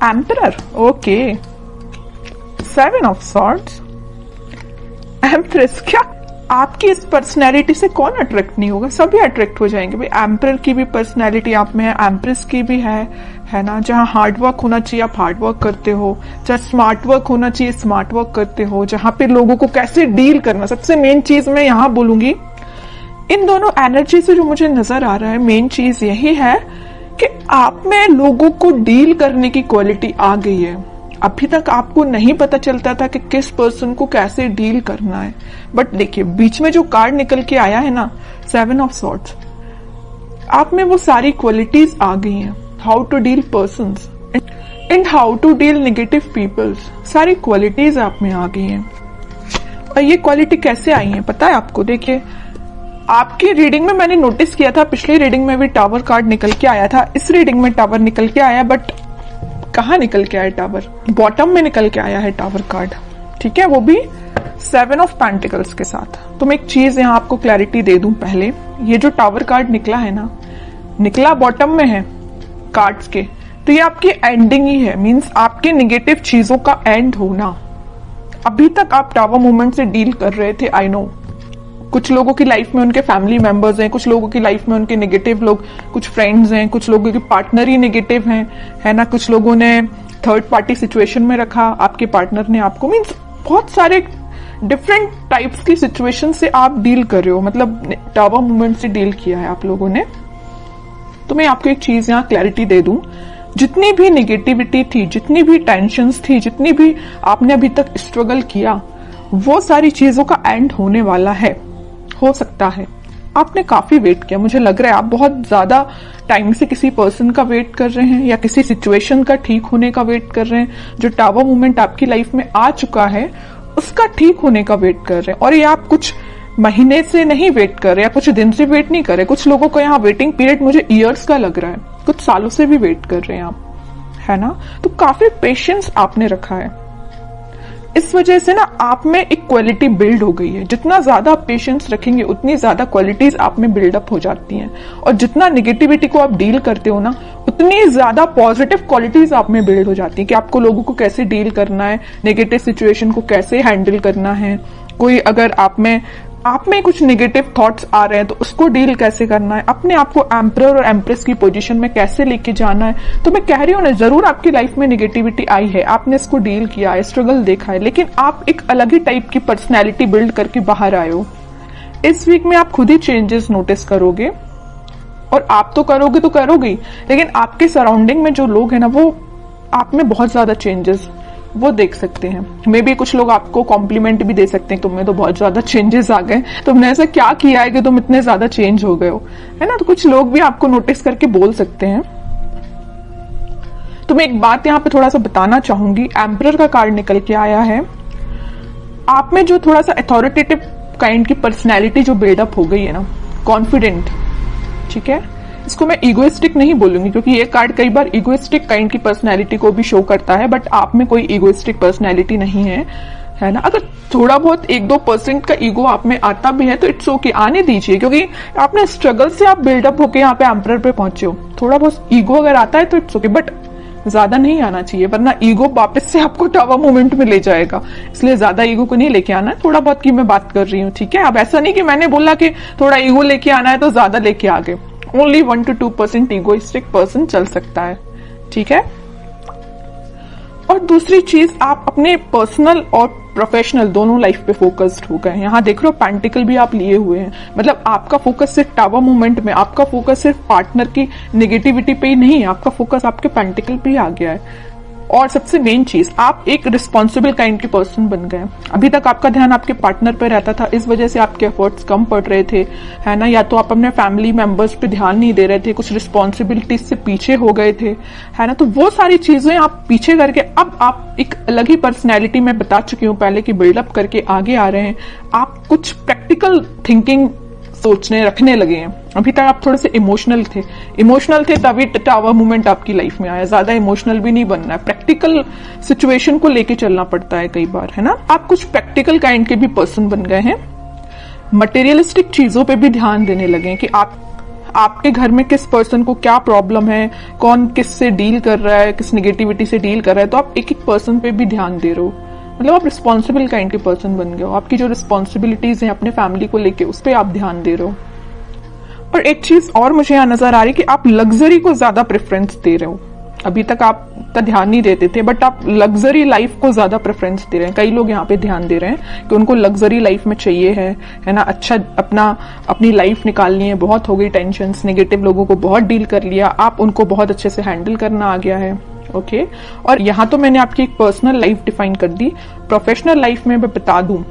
Emperor, okay. 7 of swords, empress. क्या आपकी इस पर्सनैलिटी से कौन अट्रैक्ट नहीं होगा? सभी अट्रैक्ट हो जाएंगे भाई। एम्परर की भी पर्सनैलिटी आप में है, एम्प्रेस की भी है ना। जहां हार्ड वर्क होना चाहिए आप हार्ड वर्क करते हो, जहां स्मार्ट वर्क होना चाहिए स्मार्ट वर्क करते हो, जहां पे लोगों को कैसे डील करना, सबसे मेन चीज मैं यहां बोलूंगी इन दोनों एनर्जी से जो मुझे नजर आ रहा है, मेन चीज यही है कि आप में लोगों को डील करने की क्वालिटी आ गई है। अभी तक आपको नहीं पता चलता था कि किस पर्सन को कैसे डील करना है, बट देखिए बीच में जो कार्ड निकल के आया है ना, 7 ऑफ सॉर्ड्स, आप में वो सारी क्वालिटीज आ गई हैं। How to deal persons and how to deal negative peoples, सारी क्वालिटीज आप में आ गई हैं। और ये क्वालिटी कैसे आई है पता है आपको? देखिए आपकी रीडिंग में मैंने नोटिस किया था, पिछली रीडिंग में भी टावर कार्ड निकल के आया था, इस रीडिंग में टावर निकल के आया, बट कहाँ निकल के आया टावर? बॉटम में निकल के आया है टावर कार्ड, ठीक है, वो भी 7 ऑफ पेंटिकल्स के साथ। तो मैं एक चीज यहां आपको क्लैरिटी दे दूं पहले, ये जो टावर कार्ड निकला है ना, निकला बॉटम में है कार्ड्स के, तो ये आपकी एंडिंग ही है, मींस आपके निगेटिव चीजों का एंड होना। अभी तक आप टावर मूवमेंट से डील कर रहे थे, आई नो। कुछ लोगों की लाइफ में उनके फैमिली मेंबर्स हैं, कुछ लोगों की लाइफ में उनके नेगेटिव लोग, कुछ फ्रेंड्स हैं, कुछ लोगों के पार्टनर ही नेगेटिव हैं, है ना। कुछ लोगों ने थर्ड पार्टी सिचुएशन में रखा, आपके पार्टनर ने आपको, मीन्स बहुत सारे डिफरेंट टाइप्स की सिचुएशन से आप डील कर रहे हो, मतलब टावर मूवमेंट से डील किया है आप लोगों ने। तो मैं आपको एक चीज यहाँ क्लैरिटी दे दूं, जितनी भी नेगेटिविटी थी, जितनी भी टेंशन्स थी, जितनी भी आपने अभी तक स्ट्रगल किया, वो सारी चीजों का एंड होने वाला है। हो सकता है आपने काफी वेट किया, मुझे लग रहा है आप बहुत ज्यादा टाइम से किसी पर्सन का वेट कर रहे हैं या किसी सिचुएशन का ठीक होने का वेट कर रहे हैं। जो टावर मूवमेंट आपकी लाइफ में आ चुका है उसका ठीक होने का वेट कर रहे हैं, और ये आप कुछ महीने से नहीं वेट कर रहे या कुछ दिन से वेट नहीं कर रहे। कुछ लोगों को यहाँ वेटिंग पीरियड मुझे ईयर्स का लग रहा है, कुछ सालों से भी वेट कर रहे हैं आप, है ना। तो काफी पेशेंस आपने रखा है, इस वजह से ना आप में एक क्वालिटी बिल्ड हो गई है। जितना ज्यादा आप पेशेंस रखेंगे उतनी ज्यादा क्वालिटीज आप में बिल्डअप हो जाती हैं, और जितना नेगेटिविटी को आप डील करते हो ना, उतनी ज्यादा पॉजिटिव क्वालिटीज आप में बिल्ड हो जाती हैं कि आपको लोगों को कैसे डील करना है, नेगेटिव सिचुएशन को कैसे हैंडल करना है। कोई अगर आप में कुछ नेगेटिव थॉट्स आ रहे हैं तो उसको डील कैसे करना है, अपने आप को एम्परर और एम्प्रेस की पोजीशन में कैसे लेके जाना है। तो मैं कह रही हूँ ना, जरूर आपकी लाइफ में नेगेटिविटी आई है, आपने इसको डील किया है, स्ट्रगल देखा है, लेकिन आप एक अलग ही टाइप की पर्सनैलिटी बिल्ड करके बाहर आए हो। इस वीक में आप खुद ही चेंजेस नोटिस करोगे, और आप तो करोगे तो करोगे, लेकिन आपके सराउंडिंग में जो लोग हैं ना, वो आप में बहुत ज्यादा चेंजेस वो देख सकते हैं। मे बी कुछ लोग आपको कॉम्प्लीमेंट भी दे सकते हैं, तुम्हें तो बहुत ज्यादा चेंजेस आ गए, तुमने ऐसा क्या किया है कि तुम इतने ज्यादा चेंज हो गए हो, है ना। तो कुछ लोग भी आपको नोटिस करके बोल सकते हैं। तो मैं एक बात यहाँ पे थोड़ा सा बताना चाहूंगी, एम्परर का कार्ड निकल के आया है, आप में जो थोड़ा सा अथॉरिटेटिव काइंड की पर्सनैलिटी जो बिल्डअप हो गई है ना, कॉन्फिडेंट, ठीक है, इसको मैं इगोइस्टिक नहीं बोलूंगी क्योंकि ये कार्ड कई बार इगोइस्टिक काइंड की पर्सनैलिटी को भी शो करता है, बट आप में कोई इगोइस्टिक पर्सनैलिटी नहीं है ना। अगर थोड़ा बहुत 1-2% का ईगो आप में आता भी है तो इट्स ओके, आने दीजिए, क्योंकि आपने स्ट्रगल से आप बिल्डअप होके यहाँ पे एम्परर पे पहुंचे हो। थोड़ा बहुत ईगो अगर आता है तो इट्स ओके, बट ज्यादा नहीं आना चाहिए, वरना ईगो वापस से आपको टावर मूवमेंट में ले जाएगा। इसलिए ज्यादा ईगो को नहीं लेके आना है, थोड़ा बहुत की मैं बात कर रही हूँ, ठीक है। अब ऐसा नहीं कि मैंने बोला कि थोड़ा ईगो लेके आना है तो ज्यादा लेके आ गए, ओनली 1 to 2% इगोइस्टिक पर्सन चल सकता है, ठीक है। और दूसरी चीज, आप अपने पर्सनल और प्रोफेशनल दोनों लाइफ पे फोकस्ड हो गए। यहाँ देख रहे हो पेंटिकल भी आप लिए हुए हैं, मतलब आपका फोकस सिर्फ टावर मूवमेंट में, आपका फोकस सिर्फ पार्टनर की नेगेटिविटी पे ही नहीं है, आपका फोकस आपके पेंटिकल पे ही आ गया है। और सबसे मेन चीज, आप एक रिस्पॉन्सिबल काइंड के पर्सन बन गए। अभी तक आपका ध्यान आपके पार्टनर पे रहता था, इस वजह से आपके एफर्ट्स कम पड़ रहे थे, है ना। या तो आप अपने फैमिली मेंबर्स पे ध्यान नहीं दे रहे थे, कुछ रिस्पॉन्सिबिलिटीज से पीछे हो गए थे, है ना। तो वो सारी चीजें आप पीछे करके अब आप एक अलग ही पर्सनैलिटी में, बता चुकी हूँ पहले, की बिल्डअप करके आगे आ रहे हैं। आप कुछ प्रैक्टिकल थिंकिंग सोचने रखने लगे हैं। अभी तक आप थोड़े से इमोशनल थे तभी टावर मूवमेंट आपकी लाइफ में आया। ज्यादा इमोशनल भी नहीं बनना है, प्रैक्टिकल सिचुएशन को लेके चलना पड़ता है कई बार, है ना। आप कुछ प्रैक्टिकल काइंड के भी पर्सन बन गए हैं, मटेरियलिस्टिक चीजों पे भी ध्यान देने लगे कि आपके घर में किस पर्सन को क्या प्रॉब्लम है, कौन किससे डील कर रहा है, किस निगेटिविटी से डील कर रहा है, तो आप एक एक पर्सन पे भी ध्यान दे रहे हो। मतलब आप रिस्पॉन्सिबल काइंड के पर्सन बन गए हो। आपकी जो रिस्पॉन्सिबिलिटीज हैं अपने फैमिली को लेके, उस पर आप ध्यान दे रहे हो। और एक चीज और मुझे यहाँ नजर आ रही है कि आप लग्जरी को ज्यादा प्रेफरेंस दे रहे हो। अभी तक आप का ध्यान नहीं देते थे, बट आप लग्जरी लाइफ को ज्यादा प्रेफरेंस दे रहे हैं। कई लोग यहाँ पे ध्यान दे रहे हैं कि उनको लग्जरी लाइफ में चाहिए है ना, अच्छा अपनी लाइफ निकालनी है। बहुत हो गई टेंशन, नेगेटिव लोगों को बहुत डील कर लिया, आप उनको बहुत अच्छे से हैंडल करना आ गया है। ओके, और यहाँ तो मैंने आपकी एक पर्सनल लाइफ डिफाइन कर दी। प्रोफेशनल लाइफ में मैं बता दूं,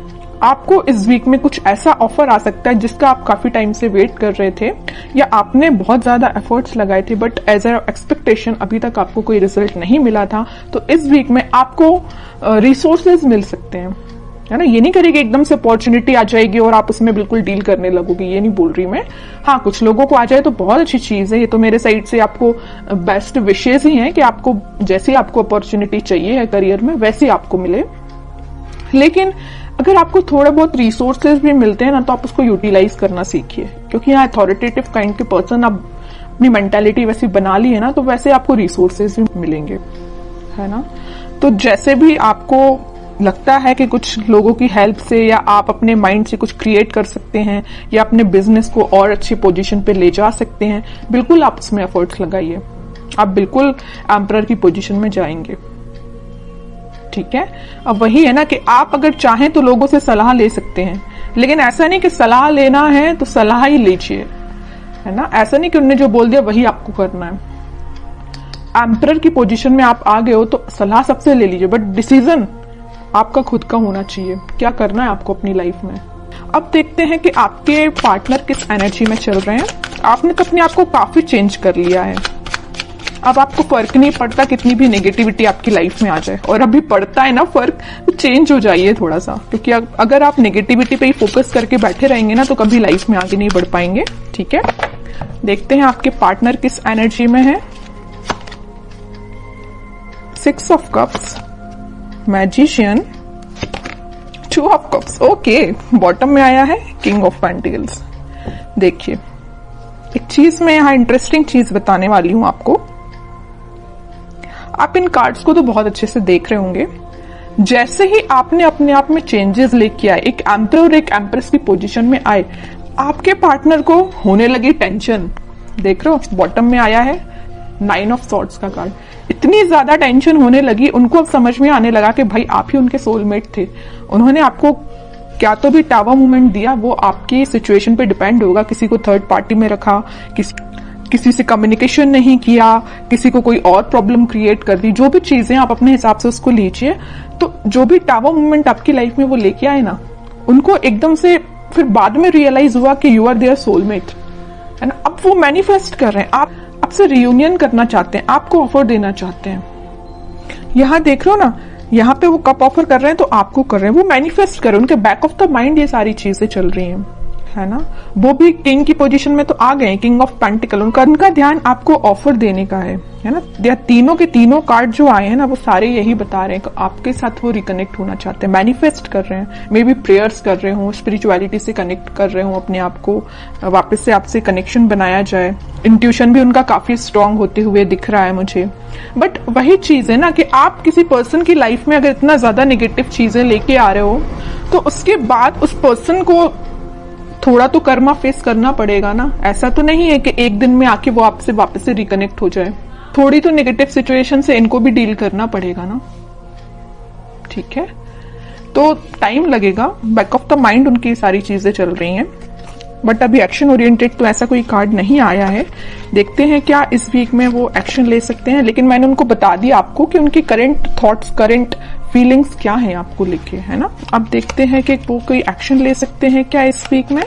आपको इस वीक में कुछ ऐसा ऑफर आ सकता है जिसका आप काफी टाइम से वेट कर रहे थे, या आपने बहुत ज्यादा एफर्ट्स लगाए थे, बट एज अ एक्सपेक्टेशन अभी तक आपको कोई रिजल्ट नहीं मिला था। तो इस वीक में आपको रिसोर्सेज मिल सकते हैं, है ना। ये नहीं करेगी एकदम से अपॉर्चुनिटी आ जाएगी और आप उसमें बिल्कुल डील करने लगोगे, ये नहीं बोल रही मैं। हाँ, कुछ लोगों को आ जाए तो बहुत अच्छी चीज है। ये तो मेरे साइड से आपको बेस्ट विशेष ही है कि आपको जैसी आपको अपॉर्चुनिटी चाहिए है करियर में, वैसी आपको मिले। लेकिन अगर आपको थोड़ा बहुत रिसोर्सेज भी मिलते हैं ना, तो आप उसको यूटिलाइज करना सीखिए, क्योंकि यहाँ अथॉरिटेटिव काइंड के पर्सन आप अपनी मेंटालिटी वैसी बना ली है ना, तो वैसे आपको रिसोर्सेज भी मिलेंगे, है ना। तो जैसे भी आपको लगता है कि कुछ लोगों की हेल्प से या आप अपने माइंड से कुछ क्रिएट कर सकते हैं या अपने बिजनेस को और अच्छी पोजीशन पे ले जा सकते हैं, बिल्कुल आप उसमें एफर्ट्स लगाइए। आप बिल्कुल एम्परर की पोजीशन में जाएंगे, ठीक है। अब वही है ना कि आप अगर चाहें तो लोगों से सलाह ले सकते हैं, लेकिन ऐसा नहीं कि सलाह लेना है तो सलाह ही लीजिए, है ना। ऐसा नहीं कि उन्होंने जो बोल दिया वही आपको करना है। एम्परर की पोजीशन में आप आ गए हो तो सलाह सबसे ले लीजिए, बट डिसीजन आपका खुद का होना चाहिए, क्या करना है आपको अपनी लाइफ में। अब देखते हैं कि आपके पार्टनर किस एनर्जी में चल रहे हैं। आपने तो अपने आप को काफी चेंज कर लिया है। अब आपको फर्क नहीं पड़ता कितनी भी नेगेटिविटी आपकी लाइफ में आ जाए, और अभी पड़ता है ना फर्क, तो चेंज हो जाइए थोड़ा सा, क्योंकि अगर आप नेगेटिविटी पे ही फोकस करके बैठे रहेंगे ना, तो कभी लाइफ में आगे नहीं बढ़ पाएंगे, ठीक है। देखते हैं आपके पार्टनर किस एनर्जी में है। 6 of cups, magician, 2 of cups, okay. Bottom में आया है किंग ऑफ पेंटिकल्स। देखिए, एक चीज मैं यहाँ इंटरेस्टिंग चीज बताने वाली हूं आपको। आप इन कार्ड्स को तो बहुत अच्छे से देख रहे होंगे। जैसे ही आपने अपने आप में चेंजेस लेके आए, एक एम्परर और एक एम्प्रेस की पोजीशन में आए, आपके पार्टनर को होने लगी टेंशन। देख रहे हो, बॉटम में आया है 9 ऑफ सॉर्ड्स का कार्ड। इतनी ज्यादा टेंशन होने लगी, उनको अब समझ में आने लगा कि भाई आप ही उनके सोलमेट थे। उन्होंने आपको क्या तो भी टावर मूवमेंट दिया, वो आपकी सिचुएशन पे डिपेंड होगा। किसी को थर्ड पार्टी में रखा, किसी से कम्युनिकेशन नहीं किया, किसी को कोई और प्रॉब्लम क्रिएट कर दी, जो भी चीजें आप अपने हिसाब से उसको लीजिए। तो जो भी टावर मूवमेंट आपकी लाइफ में वो लेके आए ना, उनको एकदम से फिर बाद में रियलाइज हुआ कि यू आर देयर सोलमेट, है ना। अब वो मैनिफेस्ट कर रहे हैं, आप आपसे रियूनियन करना चाहते हैं, आपको ऑफर देना चाहते हैं। यहाँ देख रहे हो ना, यहाँ पे वो कप ऑफर कर रहे हैं तो आपको कर रहे हैं, वो मैनिफेस्ट कर रहे हैं। उनके बैक ऑफ द माइंड ये सारी चीजें चल रही हैं, है ना। वो भी किंग की पोजीशन में तो आ गए, किंग ऑफ पेंटिकल। उनका ध्यान आपको ऑफर देने का है ना। या तीनों के तीनों कार्ड जो आए हैं ना, वो सारे यही बता रहे हैं कि आपके साथ वो रिकनेक्ट होना चाहते हैं, मैनिफेस्ट कर रहे हैं। मे बी प्रेयर्स कर रहे हो, स्पिरिचुअलिटी से कनेक्ट कर रहे हो, अपने आप को वापस से आपसे कनेक्शन बनाया जाए। इंट्यूशन भी उनका काफी स्ट्रांग होते हुए दिख रहा है मुझे। बट वही चीज है ना कि आप किसी पर्सन की लाइफ में अगर इतना ज्यादा नेगेटिव चीजें लेके आ रहे हो, तो उसके बाद उस पर्सन को थोड़ा तो कर्मा फेस करना पड़ेगा ना। ऐसा तो नहीं है कि एक दिन में आके वो आपसे वापस से रिकनेक्ट हो जाए। थोड़ी तो नेगेटिव सिचुएशन से इनको भी डील करना पड़ेगा ना, ठीक है। तो टाइम लगेगा, बैक ऑफ द माइंड उनकी सारी चीजें चल रही हैं, बट अभी एक्शन ओरिएंटेड तो ऐसा कोई कार्ड नहीं आया है। देखते हैं क्या इस वीक में वो एक्शन ले सकते हैं। लेकिन मैंने उनको बता दिया आपको कि उनके करंट थॉट्स, करंट फीलिंग्स क्या है आपको लेके, है ना। अब देखते हैं कि वो कोई एक्शन ले सकते हैं क्या इस वीक में।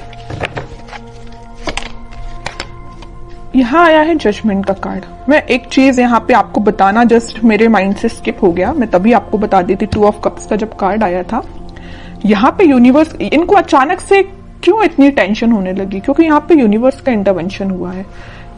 यहाँ आया है जजमेंट का कार्ड। मैं एक चीज यहाँ पे आपको बताना जस्ट मेरे माइंड से स्किप हो गया, मैं तभी आपको बता दी थी। 2 ऑफ कप्स का जब कार्ड आया था, यहाँ पे यूनिवर्स, इनको अचानक से क्यों इतनी टेंशन होने लगी, क्योंकि यहाँ पे यूनिवर्स का इंटरवेंशन हुआ है।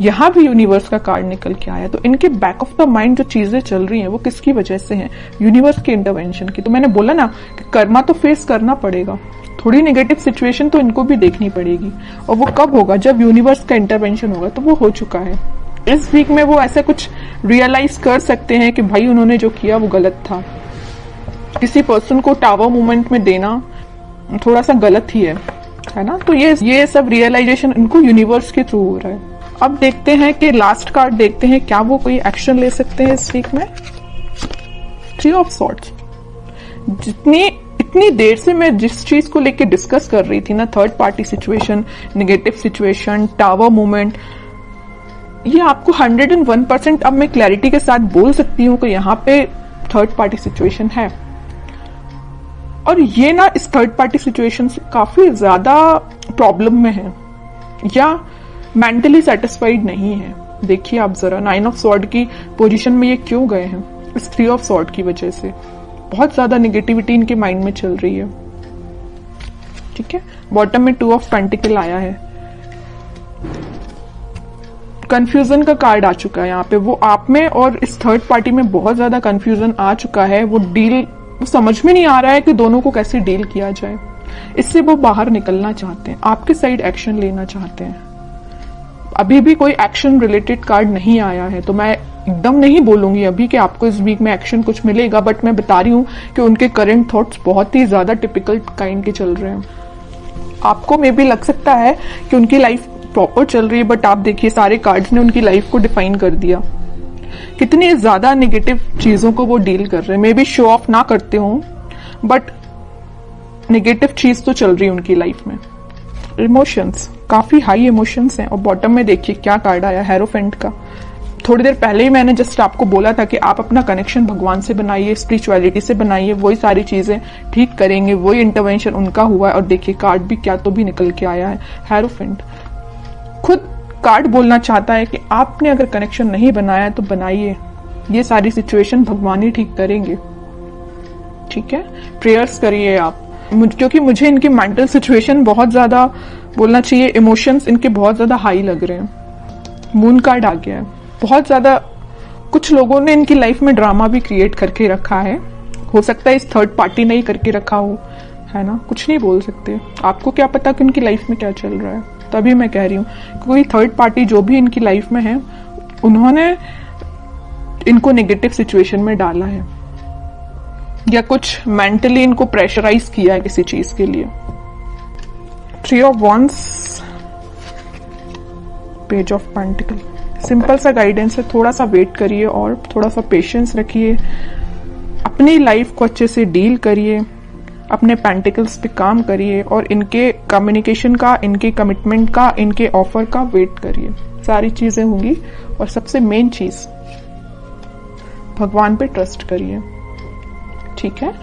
यहाँ भी यूनिवर्स का कार्ड निकल के आया, तो इनके बैक ऑफ द माइंड जो चीजें चल रही हैं वो किसकी वजह से हैं, यूनिवर्स के इंटरवेंशन की। तो मैंने बोला ना कि कर्मा तो फेस करना पड़ेगा, थोड़ी नेगेटिव सिचुएशन तो इनको भी देखनी पड़ेगी, और वो कब होगा, जब यूनिवर्स का इंटरवेंशन होगा। तो वो हो चुका है। इस वीक में वो ऐसा कुछ रियलाइज कर सकते हैं कि भाई उन्होंने जो किया वो गलत था। किसी पर्सन को टावर मूवमेंट में देना थोड़ा सा गलत ही है ना। तो ये सब रियलाइजेशन इनको यूनिवर्स के थ्रू हो रहा है। अब देखते हैं कि लास्ट कार्ड देखते हैं, क्या वो कोई एक्शन ले सकते हैं इस वीक में। 3 ऑफ सॉर्ड्स। इतनी देर से मैं जिस चीज को लेके डिस्कस कर रही थी ना, third party situation, negative situation, tower movement, ये आपको 101% अब मैं क्लैरिटी के साथ बोल सकती हूँ कि यहाँ पे थर्ड पार्टी सिचुएशन है। और ये ना इस थर्ड पार्टी सिचुएशन से काफी ज्यादा प्रॉब्लम में है या मेंटली सेटिस्फाइड नहीं है। देखिए आप जरा 9 ऑफ सॉर्ड की पोजीशन में ये क्यों गए हैं, इस 3 ऑफ सॉर्ड की वजह से बहुत ज्यादा नेगेटिविटी इनके माइंड में चल रही है। ठीक है, बॉटम में 2 ऑफ पेंटिकल आया है। कंफ्यूजन का कार्ड आ चुका है यहाँ पे। वो आप में और इस थर्ड पार्टी में बहुत ज्यादा कंफ्यूजन आ चुका है। वो समझ में नहीं आ रहा है कि दोनों को कैसे डील किया जाए। इससे वो बाहर निकलना चाहते हैं, आपके साइड एक्शन लेना चाहते हैं। अभी भी कोई एक्शन रिलेटेड कार्ड नहीं आया है, तो मैं एकदम नहीं बोलूंगी अभी कि आपको इस वीक में एक्शन कुछ मिलेगा, बट मैं बता रही हूँ कि उनके करंट थॉट्स बहुत ही ज्यादा टिपिकल काइंड के चल रहे हैं। आपको मे भी लग सकता है कि उनकी लाइफ प्रॉपर चल रही है, बट आप देखिए सारे कार्ड्स ने उनकी लाइफ को डिफाइन कर दिया। कितनी ज्यादा नेगेटिव चीजों को वो डील कर रहे हैं। मे बी शो ऑफ ना करते हों, बट नेगेटिव चीज तो चल रही है उनकी लाइफ में। इमोशंस, काफी हाई इमोशंस हैं। और बॉटम में देखिए क्या कार्ड आया, हेरोफेंट का। थोड़ी देर पहले ही मैंने जस्ट आपको बोला था कि आप अपना कनेक्शन भगवान से बनाइए, स्पिरिचुअलिटी से बनाइए, वही सारी चीजें ठीक करेंगे, वही इंटरवेंशन उनका हुआ है। और देखिए कार्ड भी क्या तो भी निकल के आया है, हेरोफेंट। खुद कार्ड बोलना चाहता है कि आपने अगर कनेक्शन नहीं बनाया है तो बनाइए, ये सारी सिचुएशन भगवान ही ठीक करेंगे। ठीक है, प्रेयर्स करिए आप, क्योंकि मुझे इनकी मेंटल सिचुएशन बहुत ज्यादा बोलना चाहिए, इमोशंस इनके बहुत ज्यादा हाई लग रहे हैं। मून कार्ड आ गया है। बहुत ज्यादा कुछ लोगों ने इनकी लाइफ में ड्रामा भी क्रिएट करके रखा है। हो सकता है इस थर्ड पार्टी ने ही करके रखा हो, है ना, कुछ नहीं बोल सकते। आपको क्या पता कि उनकी लाइफ में क्या चल रहा है। तभी मैं कह रही हूँ कोई थर्ड पार्टी जो भी इनकी लाइफ में है, उन्होंने इनको नेगेटिव सिचुएशन में डाला है या कुछ मेंटली इनको प्रेशराइज किया है किसी चीज के लिए। 3 of wands, page of pentacle. Simple सा गाइडेंस है, थोड़ा सा वेट करिए और थोड़ा सा पेशेंस रखिए, अपनी लाइफ को अच्छे से डील करिए, अपने पेंटिकल्स पे काम करिए और इनके कम्युनिकेशन का, इनके कमिटमेंट का, इनके ऑफर का वेट करिए। सारी चीजें होंगी। और सबसे मेन चीज, भगवान पे ट्रस्ट करिए। ठीक है।